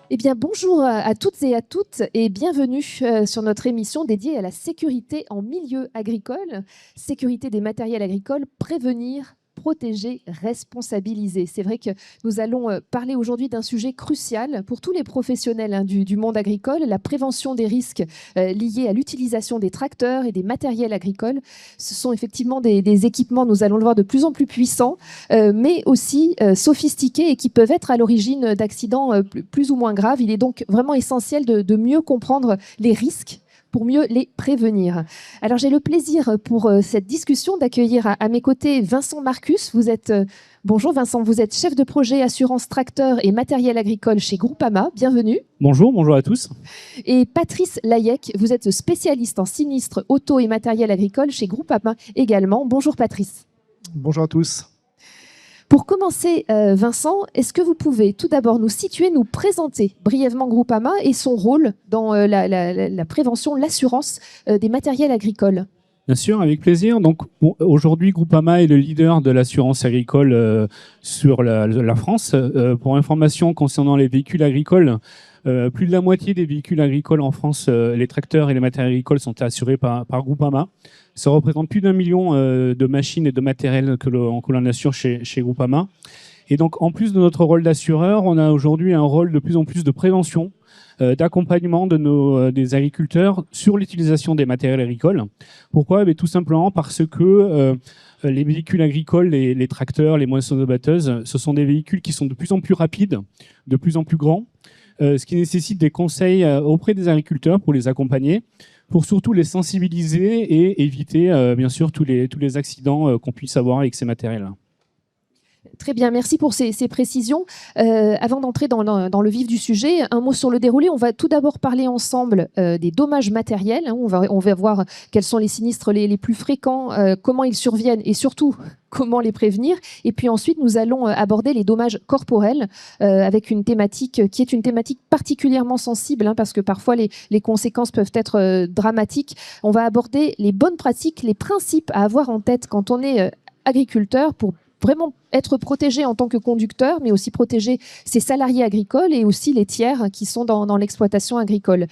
Eh bien, bonjour à toutes et bienvenue sur notre émission dédiée à la sécurité en milieu agricole, sécurité des matériels agricoles, prévenir, protéger, responsabiliser. C'est vrai que nous allons parler aujourd'hui d'un sujet crucial pour tous les professionnels du monde agricole, la prévention des risques liés à l'utilisation des tracteurs et des matériels agricoles. Ce sont effectivement des équipements, nous allons le voir, de plus en plus puissants, mais aussi sophistiqués et qui peuvent être à l'origine d'accidents plus ou moins graves. Il est donc vraiment essentiel de mieux comprendre les risques pour mieux les prévenir. Alors j'ai le plaisir pour cette discussion d'accueillir à mes côtés Vincent Marcus. Bonjour Vincent, vous êtes chef de projet assurance tracteur et matériel agricole chez Groupama. Bienvenue. Bonjour à tous. Et Patrice Layec, vous êtes spécialiste en sinistres auto et matériel agricole chez Groupama également. Bonjour Patrice. Bonjour à tous. Pour commencer, Vincent, est-ce que vous pouvez tout d'abord nous situer, nous présenter brièvement Groupama et son rôle dans la prévention, l'assurance des matériels agricoles? Bien sûr, avec plaisir. Donc, aujourd'hui, Groupama est le leader de l'assurance agricole sur la France. Pour information concernant les véhicules agricoles, plus de la moitié des véhicules agricoles en France, les tracteurs et les matériels agricoles sont assurés par Groupama. Ça représente plus d'1 million de machines et de matériel que l'on assure chez Groupama. Et donc, en plus de notre rôle d'assureur, on a aujourd'hui un rôle de plus en plus de prévention, d'accompagnement des agriculteurs sur l'utilisation des matériels agricoles. Pourquoi ? Tout simplement parce que les véhicules agricoles, les tracteurs, les moissonneuses-batteuses, ce sont des véhicules qui sont de plus en plus rapides, de plus en plus grands, ce qui nécessite des conseils auprès des agriculteurs pour les accompagner, pour surtout les sensibiliser et éviter bien sûr tous les accidents qu'on puisse avoir avec ces matériels-là. Très bien, merci pour ces précisions. Avant d'entrer dans le vif du sujet, un mot sur le déroulé. On va tout d'abord parler ensemble des dommages matériels. On va voir quels sont les sinistres les plus fréquents, comment ils surviennent et surtout comment les prévenir. Et puis ensuite, nous allons aborder les dommages corporels avec une thématique qui est une thématique particulièrement sensible parce que parfois les conséquences peuvent être dramatiques. On va aborder les bonnes pratiques, les principes à avoir en tête quand on est agriculteur pour vraiment être protégé en tant que conducteur, mais aussi protéger ses salariés agricoles et aussi les tiers qui sont dans l'exploitation agricole.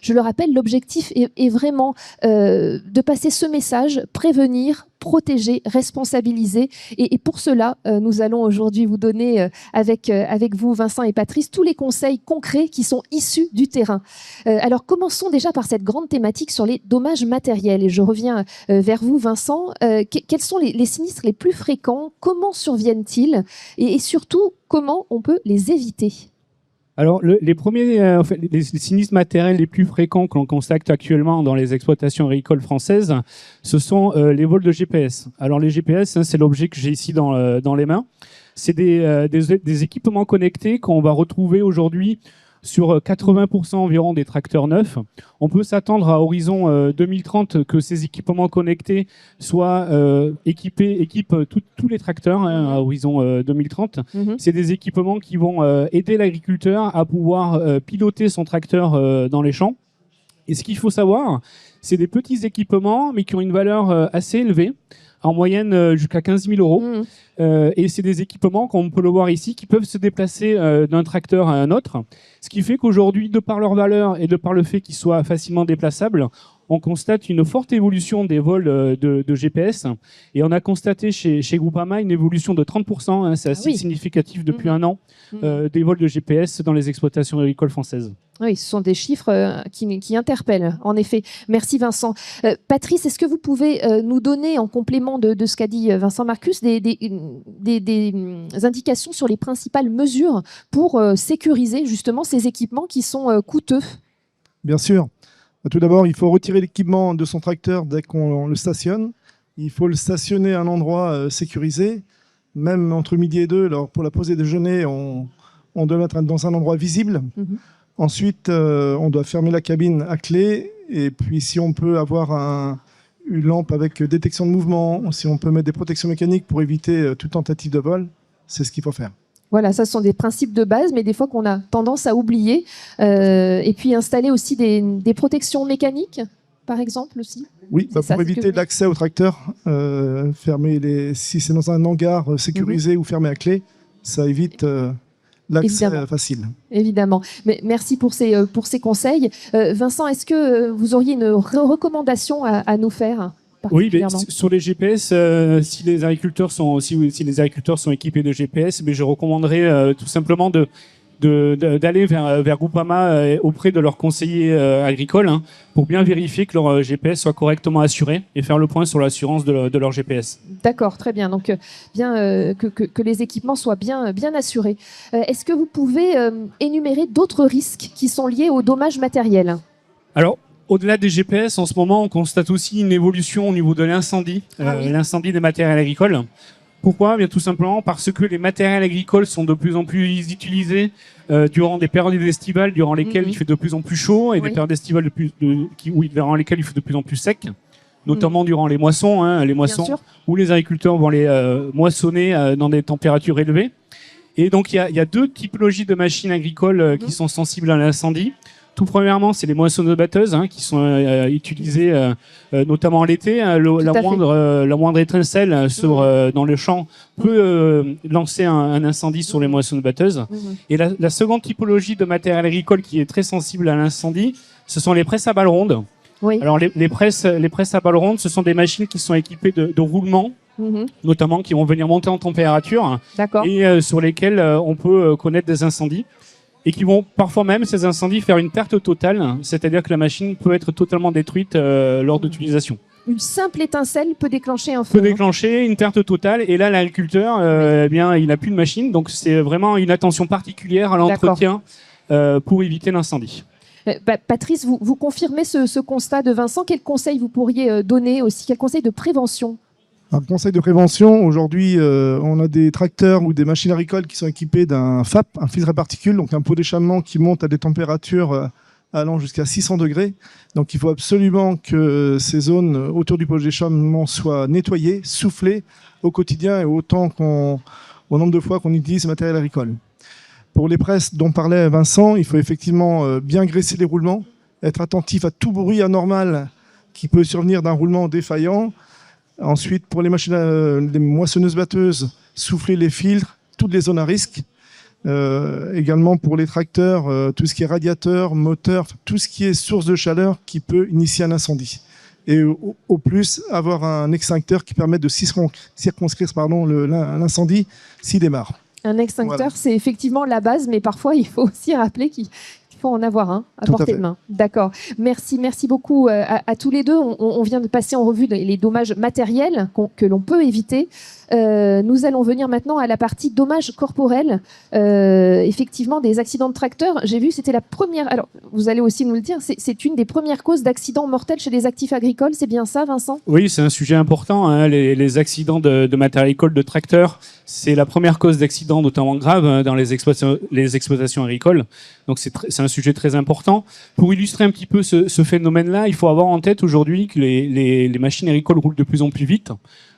Je le rappelle, l'objectif est vraiment de passer ce message, prévenir, protéger, responsabiliser. Et pour cela, nous allons aujourd'hui vous donner, avec vous, Vincent et Patrice, tous les conseils concrets qui sont issus du terrain. Alors, commençons déjà par cette grande thématique sur les dommages matériels. Et je reviens vers vous, Vincent. Quels sont les sinistres les plus fréquents? Comment surviennent-ils? Et surtout, comment on peut les éviter? Alors, les sinistres matériels les plus fréquents que l'on constate actuellement dans les exploitations agricoles françaises, ce sont les vols de GPS. Alors, les GPS, c'est l'objet que j'ai ici dans les mains. C'est des équipements connectés qu'on va retrouver aujourd'hui sur 80% environ des tracteurs neufs. On peut s'attendre à horizon 2030 que ces équipements connectés équipent tous les tracteurs à horizon 2030. C'est des équipements qui vont aider l'agriculteur à pouvoir piloter son tracteur dans les champs. Et ce qu'il faut savoir, c'est des petits équipements, mais qui ont une valeur assez élevée, en moyenne jusqu'à 15 000 euros. Et c'est des équipements, comme on peut le voir ici, qui peuvent se déplacer d'un tracteur à un autre. Ce qui fait qu'aujourd'hui, de par leur valeur et de par le fait qu'ils soient facilement déplaçables, on constate une forte évolution des vols de GPS. Et on a constaté chez Groupama une évolution de 30%, c'est assez significatif depuis un an, des vols de GPS dans les exploitations agricoles françaises. Oui, ce sont des chiffres qui interpellent, en effet. Merci Vincent. Patrice, est-ce que vous pouvez nous donner, en complément de ce qu'a dit Vincent Marcus, des indications sur les principales mesures pour sécuriser justement ces équipements qui sont coûteux? Bien sûr. Tout d'abord, il faut retirer l'équipement de son tracteur dès qu'on le stationne. Il faut le stationner à un endroit sécurisé, même entre midi et 2. Alors, pour la pause et déjeuner, on doit le mettre dans un endroit visible. Ensuite, on doit fermer la cabine à clé. Et puis, si on peut avoir une lampe avec détection de mouvement, si on peut mettre des protections mécaniques pour éviter toute tentative de vol, c'est ce qu'il faut faire. Voilà, ça ce sont des principes de base, mais des fois qu'on a tendance à oublier. Et puis installer aussi des protections mécaniques, par exemple aussi. Oui, pour éviter l'accès au tracteur, si c'est dans un hangar sécurisé ou fermé à clé, ça évite l'accès Évidemment. facile. Évidemment. Mais merci pour ces conseils. Vincent, est-ce que vous auriez une recommandation à nous faire Oui, mais particulièrement? sur les GPS, si les agriculteurs sont équipés de GPS, mais je recommanderais tout simplement d'aller vers Groupama auprès de leurs conseillers agricoles, hein, pour bien vérifier que leur GPS soit correctement assuré et faire le point sur l'assurance de leur GPS. D'accord, très bien. Donc, que les équipements soient bien assurés. Est-ce que vous pouvez énumérer d'autres risques qui sont liés aux dommages matériels? Alors, au-delà des GPS, en ce moment, on constate aussi une évolution au niveau de l'incendie, Oui. l'incendie des matériels agricoles. Pourquoi? Bien tout simplement parce que les matériels agricoles sont de plus en plus utilisés durant des périodes estivales durant lesquelles il fait de plus en plus chaud et Oui. des périodes estivales durant lesquelles il fait de plus en plus sec, notamment durant les moissons, les moissons sûr. où les agriculteurs vont les moissonner dans des températures élevées. Et donc il y a deux typologies de machines agricoles qui sont sensibles à l'incendie. Tout premièrement, c'est les moissonneuses-batteuses qui sont utilisées notamment l'été. La moindre étincelle dans le champ peut lancer un incendie sur les moissonneuses-batteuses. Et la seconde typologie de matériel agricole qui est très sensible à l'incendie, ce sont les presses à balles rondes. Oui. Alors les presses à balles rondes, ce sont des machines qui sont équipées de roulements, notamment qui vont venir monter en température D'accord. et sur lesquels on peut connaître des incendies. Et qui vont parfois même, ces incendies, faire une perte totale, c'est-à-dire que la machine peut être totalement détruite lors d'utilisation. Une simple étincelle peut déclencher un feu. Peut déclencher une perte totale, et là l'agriculteur, eh bien, il n'a plus de machine, donc c'est vraiment une attention particulière à l'entretien pour éviter l'incendie. Patrice, vous confirmez ce constat de Vincent. Quel conseil vous pourriez donner aussi? Quel conseil de prévention? Un conseil de prévention, aujourd'hui, on a des tracteurs ou des machines agricoles qui sont équipés d'un FAP, un filtre à particules, donc un pot d'échappement qui monte à des températures allant jusqu'à 600 degrés. Donc il faut absolument que ces zones autour du pot d'échappement soient nettoyées, soufflées au quotidien et au nombre de fois qu'on utilise ce matériel agricole. Pour les presses dont parlait Vincent, il faut effectivement bien graisser les roulements, être attentif à tout bruit anormal qui peut survenir d'un roulement défaillant. Ensuite, pour les machines, les moissonneuses-batteuses, souffler les filtres, toutes les zones à risque. Également pour les tracteurs, tout ce qui est radiateur, moteur, tout ce qui est source de chaleur qui peut initier un incendie. Et au plus, avoir un extincteur qui permet de circonscrire l'incendie s'il démarre. Un extincteur, Voilà. c'est effectivement la base, mais parfois il faut aussi rappeler qu'il faut en avoir un à portée de main. D'accord. Merci beaucoup à tous les deux. On vient de passer en revue les dommages matériels que l'on peut éviter. Nous allons venir maintenant à la partie dommages corporels. Effectivement, des accidents de tracteur. J'ai vu, c'était la première. Alors, vous allez aussi nous le dire. C'est une des premières causes d'accidents mortels chez les actifs agricoles. C'est bien ça, Vincent? Oui, c'est un sujet important. Hein, les accidents de matériel agricole, de tracteurs, c'est la première cause d'accident, notamment grave, dans les exploitations agricoles. Donc c'est un sujet très important. Pour illustrer un petit peu ce phénomène-là, il faut avoir en tête aujourd'hui que les machines agricoles roulent de plus en plus vite,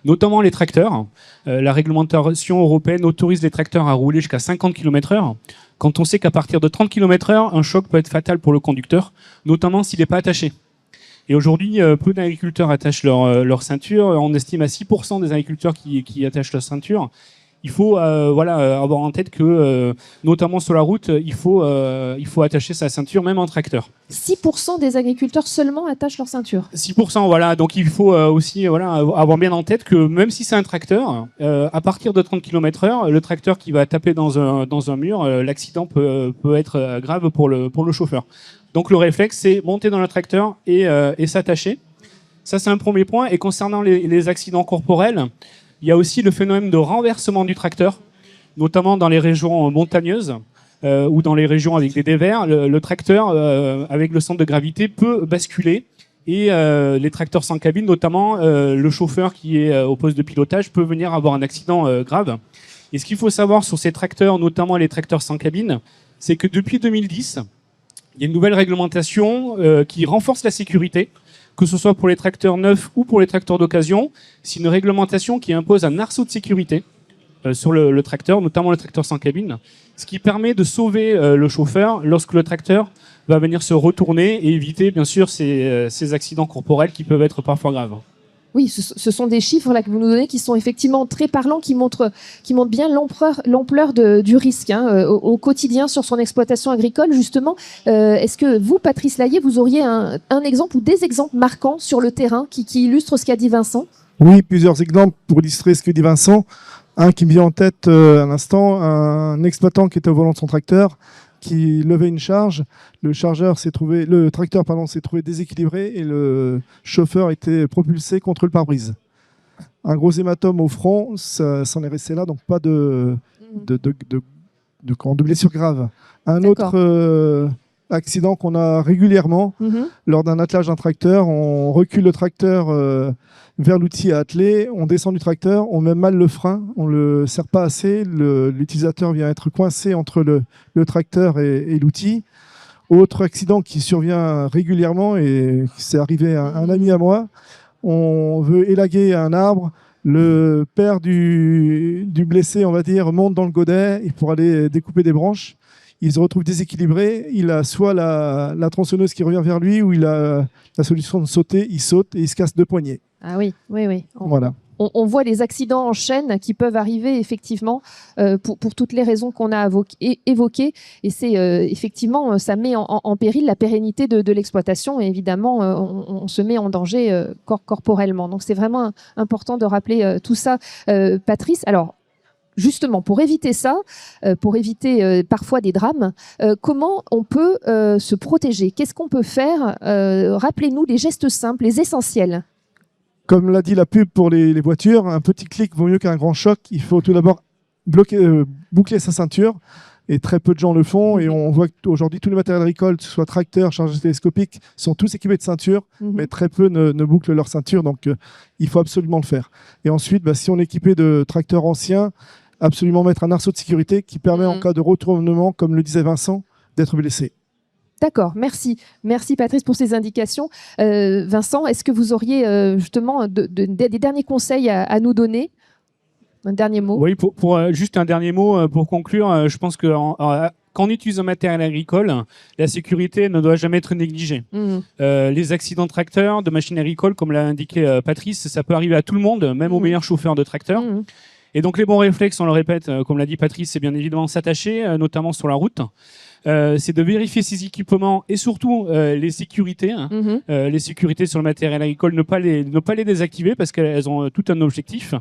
notamment les tracteurs. La réglementation européenne autorise les tracteurs à rouler jusqu'à 50 km/h. Quand on sait qu'à partir de 30 km/h, un choc peut être fatal pour le conducteur, notamment s'il n'est pas attaché. Et aujourd'hui, peu d'agriculteurs attachent leur ceinture. On estime à 6% des agriculteurs qui attachent leur ceinture. Il faut avoir en tête que, notamment sur la route, il faut attacher sa ceinture, même en tracteur. 6% des agriculteurs seulement attachent leur ceinture. 6%, voilà. Donc il faut aussi avoir bien en tête que même si c'est un tracteur, à partir de 30 km/h, le tracteur qui va taper dans un mur, l'accident peut être grave pour le chauffeur. Donc le réflexe, c'est monter dans le tracteur et s'attacher. Ça, c'est un premier point. Et concernant les accidents corporels, il y a aussi le phénomène de renversement du tracteur, notamment dans les régions montagneuses ou dans les régions avec des dévers. Le tracteur, avec le centre de gravité, peut basculer. Et les tracteurs sans cabine, notamment le chauffeur qui est au poste de pilotage, peut venir avoir un accident grave. Et ce qu'il faut savoir sur ces tracteurs, notamment les tracteurs sans cabine, c'est que depuis 2010, il y a une nouvelle réglementation qui renforce la sécurité, que ce soit pour les tracteurs neufs ou pour les tracteurs d'occasion. C'est une réglementation qui impose un arceau de sécurité sur le tracteur, notamment le tracteur sans cabine, ce qui permet de sauver le chauffeur lorsque le tracteur va venir se retourner et éviter bien sûr ces accidents corporels qui peuvent être parfois graves. Oui, ce sont des chiffres là que vous nous donnez qui sont effectivement très parlants, qui montrent bien l'ampleur du risque au quotidien sur son exploitation agricole. Justement, est-ce que vous, Patrice Layet, vous auriez un exemple ou des exemples marquants sur le terrain qui illustrent ce qu'a dit Vincent? Oui, plusieurs exemples pour illustrer ce que dit Vincent. Un qui me vient en tête à l'instant, un exploitant qui était au volant de son tracteur, qui levait une charge. Le tracteur s'est trouvé déséquilibré et le chauffeur était propulsé contre le pare-brise. Un gros hématome au front, ça s'en est resté là, donc pas de blessure grave. Un autre accident qu'on a régulièrement lors d'un attelage d'un tracteur, on recule le tracteur vers l'outil à atteler, on descend du tracteur, on met mal le frein, on ne le serre pas assez, l'utilisateur vient être coincé entre le tracteur et l'outil. Autre accident qui survient régulièrement, et c'est arrivé à un ami à moi, on veut élaguer un arbre, le père du blessé, on va dire, monte dans le godet pour aller découper des branches. Il se retrouve déséquilibré, il a soit la tronçonneuse qui revient vers lui, ou il a la solution de sauter, il saute et il se casse 2 poignets. Ah oui. Voilà. On voit les accidents en chaîne qui peuvent arriver effectivement pour toutes les raisons qu'on a évoquées. Et c'est effectivement, ça met en péril la pérennité de l'exploitation. Et évidemment, on se met en danger corporellement. Donc c'est vraiment important de rappeler tout ça, Patrice. Alors, justement, pour éviter ça, pour éviter parfois des drames, comment on peut se protéger? Qu'est-ce qu'on peut faire? Rappelez-nous les gestes simples, les essentiels. Comme l'a dit la pub pour les voitures, un petit clic vaut mieux qu'un grand choc. Il faut tout d'abord boucler sa ceinture. Et très peu de gens le font. Et on voit qu'aujourd'hui, tous les matériels agricoles, que ce soit tracteurs, chargeurs télescopiques, sont tous équipés de ceintures, mais très peu ne bouclent leur ceinture. Donc, il faut absolument le faire. Et ensuite, si on est équipé de tracteurs anciens, absolument mettre un arceau de sécurité qui permet, en cas de retournement, comme le disait Vincent, d'être blessé. D'accord, merci. Merci Patrice pour ces indications. Vincent, est-ce que vous auriez justement des derniers conseils à nous donner? Un dernier mot? Oui, juste un dernier mot pour conclure. Je pense que quand on utilise un matériel agricole, la sécurité ne doit jamais être négligée. Les accidents de tracteurs, de machines agricoles, comme l'a indiqué Patrice, ça peut arriver à tout le monde, même aux meilleurs chauffeurs de tracteurs. Et donc les bons réflexes, on le répète, comme l'a dit Patrice, c'est bien évidemment s'attacher, notamment sur la route. C'est de vérifier ses équipements et surtout les sécurités. Les sécurités sur le matériel agricole, ne pas les désactiver parce qu'elles ont tout un objectif.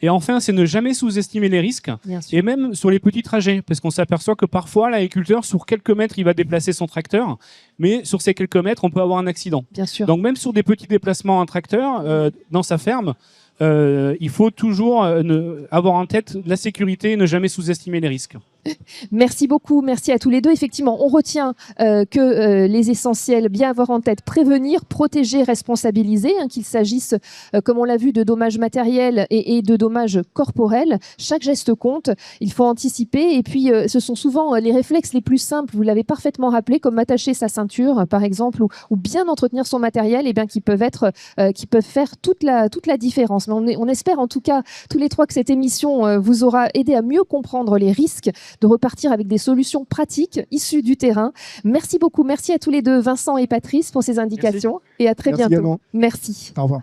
Et enfin, c'est ne jamais sous-estimer les risques, et même sur les petits trajets, parce qu'on s'aperçoit que parfois, l'agriculteur, sur quelques mètres, il va déplacer son tracteur, mais sur ces quelques mètres, on peut avoir un accident. Bien sûr. Donc même sur des petits déplacements, un tracteur, dans sa ferme, il faut toujours avoir en tête la sécurité et ne jamais sous-estimer les risques. Merci beaucoup, merci à tous les deux. Effectivement, on retient que les essentiels, bien avoir en tête, prévenir, protéger, responsabiliser, qu'il s'agisse, comme on l'a vu, de dommages matériels et de dommages corporels. Chaque geste compte, il faut anticiper. Et puis, ce sont souvent les réflexes les plus simples, vous l'avez parfaitement rappelé, comme attacher sa ceinture, par exemple, ou bien entretenir son matériel, qui peuvent faire toute la différence. Mais on espère en tout cas, tous les trois, que cette émission vous aura aidé à mieux comprendre les risques, de repartir avec des solutions pratiques issues du terrain. Merci beaucoup. Merci à tous les deux, Vincent et Patrice, pour ces indications. Et à très bientôt. Également. Merci. Au revoir.